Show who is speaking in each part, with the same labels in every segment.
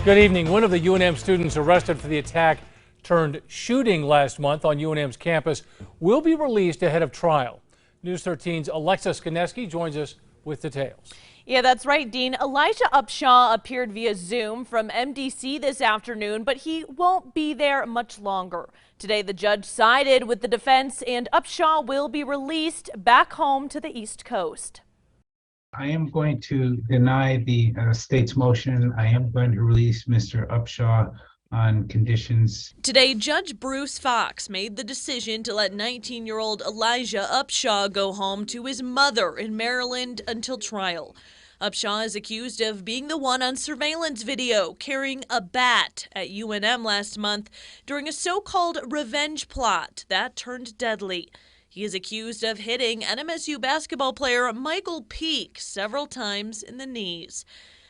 Speaker 1: Good evening. One of the UNM students arrested for the attack turned shooting last month on UNM's campus will be released ahead of trial. News 13's Alexa Skineski joins us with details.
Speaker 2: Yeah, that's right, Dean. Elijah Upshaw appeared via Zoom from MDC this afternoon, but he won't be there much longer. Today, the judge sided with the defense, and Upshaw will be released back home to the East Coast.
Speaker 3: I am going to deny the state's motion. I am going to release Mr. Upshaw on conditions.
Speaker 2: Today, Judge Bruce Fox made the decision to let 19-year-old Elijah Upshaw go home to his mother in Maryland until trial. Upshaw is accused of being the one on surveillance video carrying a bat at UNM last month during a so-called revenge plot that turned deadly. He is accused of hitting NMSU basketball player Michael Peak several times in the knees.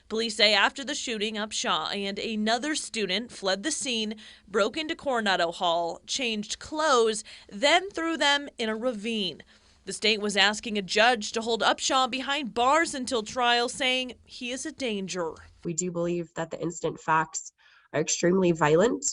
Speaker 2: Police say after the shooting, Upshaw and another student fled the scene, broke into Coronado Hall, changed clothes, then threw them in a ravine. The state was asking a judge to hold Upshaw behind bars until trial, saying he is a danger.
Speaker 4: We do believe that the incident facts are extremely violent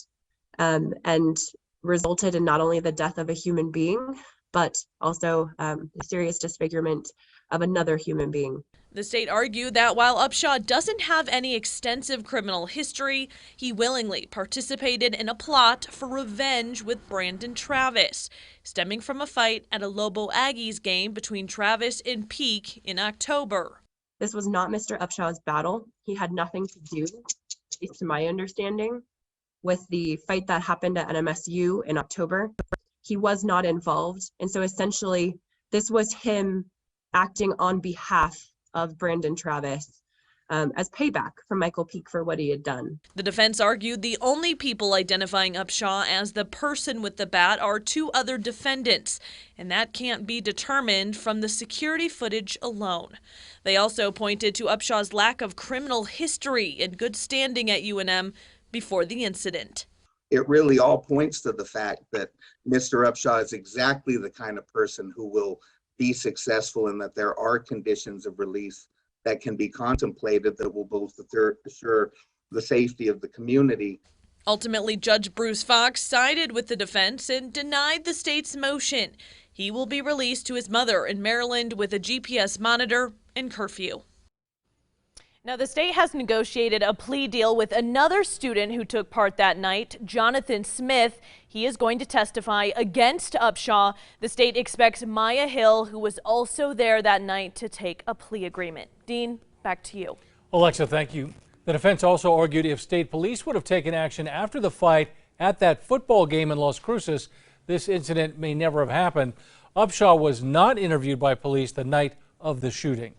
Speaker 4: and resulted in not only the death of a human being, but also the serious disfigurement of another human being.
Speaker 2: The state argued that while Upshaw doesn't have any extensive criminal history, he willingly participated in a plot for revenge with Brandon Travis, stemming from a fight at a Lobo Aggies game between Travis and Peak in October.
Speaker 4: This was not Mr. Upshaw's battle. He had nothing to do, at least to my understanding, with the fight that happened at NMSU in October. He was not involved. And so essentially, this was him acting on behalf of Brandon Travis as payback for Michael Peak for what he had done.
Speaker 2: The defense argued the only people identifying Upshaw as the person with the bat are two other defendants, and that can't be determined from the security footage alone. They also pointed to Upshaw's lack of criminal history and good standing at UNM before the incident.
Speaker 5: It really all points to the fact that Mr. Upshaw is exactly the kind of person who will be successful, and that there are conditions of release that can be contemplated that will both assure the safety of the community.
Speaker 2: Ultimately, Judge Bruce Fox sided with the defense and denied the state's motion. He will be released to his mother in Maryland with a GPS monitor and curfew. Now, the state has negotiated a plea deal with another student who took part that night, Jonathan Smith. He is going to testify against Upshaw. The state expects Maya Hill, who was also there that night, to take a plea agreement. Dean, back to you.
Speaker 1: Alexa, thank you. The defense also argued if state police would have taken action after the fight at that football game in Las Cruces, this incident may never have happened. Upshaw was not interviewed by police the night of the shooting.